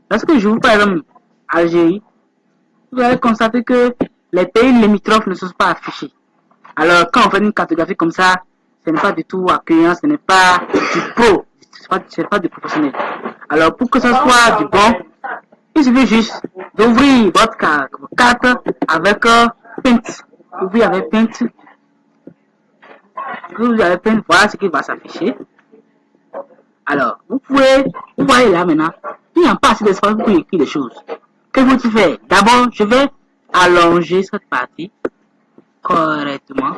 Lorsque je vous parle Algérie, vous allez constater que les pays limitrophes ne sont pas affichés. Alors, quand on fait une cartographie comme ça, ce n'est pas du tout accueillant, ce n'est pas du pro, ce n'est pas du professionnel. Alors, pour que ce soit du bon, il suffit juste d'ouvrir votre carte avec Paint. Ouvrir avec Paint. Vous avez Paint, voilà ce qui va s'afficher. Alors, vous voyez là maintenant, il n'y a pas assez d'espace pour écrire des choses. Que faut-il faire? D'abord, je vais allonger cette partie correctement.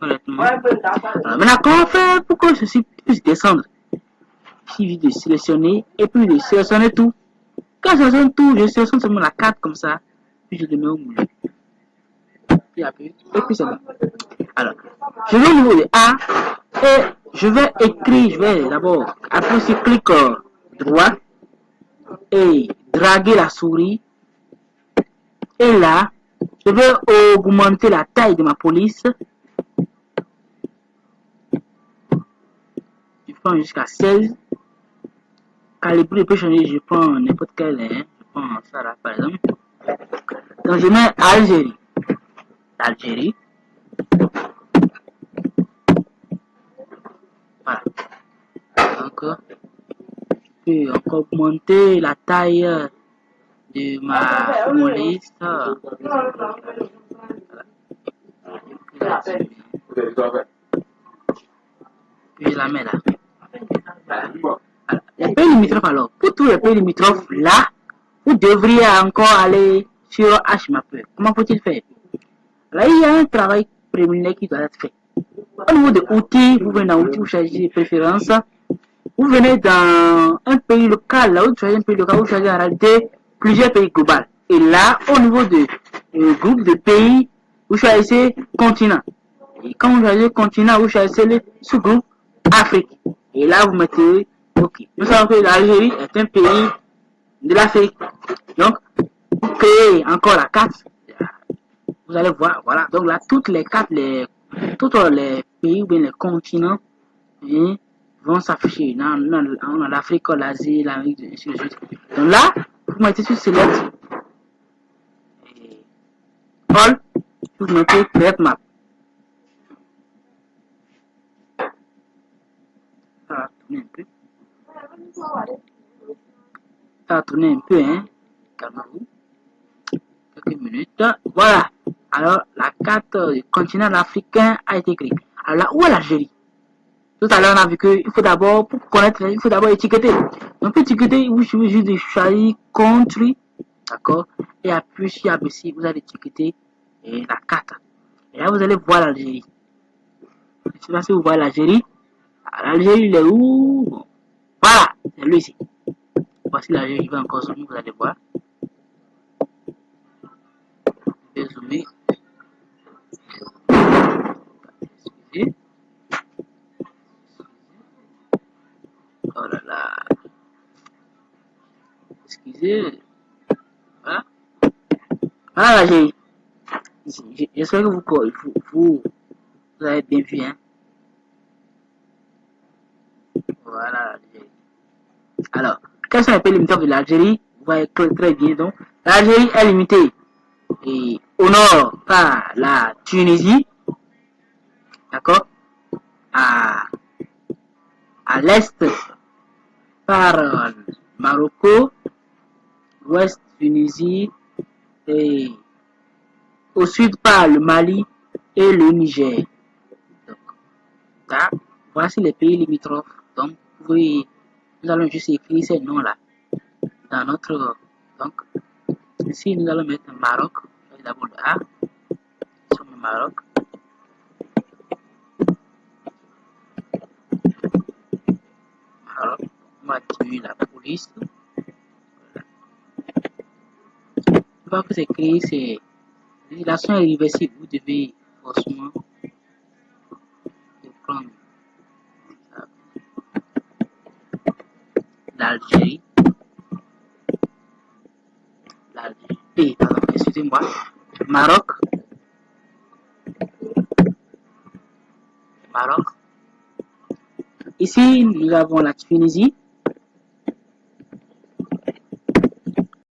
Alors, maintenant, comment faire pour que ceci puisse descendre? Il suffit de sélectionner et puis de sélectionner tout. Quand je sélectionne tout, je sélectionne seulement la carte comme ça, puis je le mets au moule. Et puis c'est bon. Alors, je vais au niveau de A et je vais d'abord appuyer sur clic droit et draguer la souris. Et là, je vais augmenter la taille de ma police. Je prends jusqu'à 16. Calibre peut changer, je prends n'importe quel, je prends ça là par exemple. Donc je mets Algérie. Algérie. Voilà. Donc, je peux encore augmenter la taille de ma police. Puis je la mets là. Voilà. Les pays limitrophes alors, pour tous les pays limitrophes là, vous devriez encore aller sur HMapper. Comment faut-il faire? Là, il y a un travail préliminaire qui doit être fait. Au niveau de outils, vous venez dans outils, vous choisissez les préférences. Vous venez dans un pays local, là où vous choisissez un pays local, vous choisissez en réalité plusieurs pays globaux. Et là, au niveau de groupe de pays, vous choisissez continent. Et quand vous choisissez continent, vous choisissez le sous-groupe Afrique. Et là, vous mettez OK. Nous savons que l'Algérie est un pays de l'Afrique. Donc, vous créez encore la carte. Vous allez voir, voilà. Donc là, toutes les cartes, tous les pays ou bien les continents vont s'afficher dans l'Afrique, l'Asie, l'Amérique, ainsi de suite. Donc là, vous mettez sur Select. All, vous mettez Create Map. Ça va tourner un peu. Ça va tourner un peu, hein. Calmez-vous. Quelques minutes. Voilà. Alors, la carte du continent africain a été créée. Alors là, où est l'Algérie? Tout à l'heure, on a vu qu'il faut d'abord, pour connaître, il faut d'abord étiqueter. Donc, pour étiqueter, vous suffit juste de choisir Country, d'accord? Et appuyer sur ABC, vous allez étiqueter la carte. Et là, vous allez voir l'Algérie. Je sais pas si vous voyez l'Algérie. L'Algérie, il est où? Bon. Voilà, c'est lui ici. Voici l'Algérie, il va encore zoomer, vous allez voir. Je vais zoomer. Excusez. Oh là là. Excusez. Voilà. Voilà l'Algérie. J'espère que vous avez bien vu, hein. Voilà l'Algérie. Alors, quels sont les pays limitrophes de l'Algérie? Vous voyez très bien, donc. L'Algérie est limitée et au nord par la Tunisie, d'accord, à l'est par Marocco, l'ouest Tunisie et au sud par le Mali et le Niger. Donc, là, voici les pays limitrophes. Donc, nous allons juste écrire ces noms-là dans notre. Donc, ici, nous allons mettre Maroc. D'abord le A. Sur le Maroc. Maroc. On va diminuer la police. Voilà. Une fois que c'est créé, c'est. L'action est réversible. Vous devez forcément prendre l'Algérie. Pardon, excusez-moi. Maroc. Ici, nous avons la Tunisie.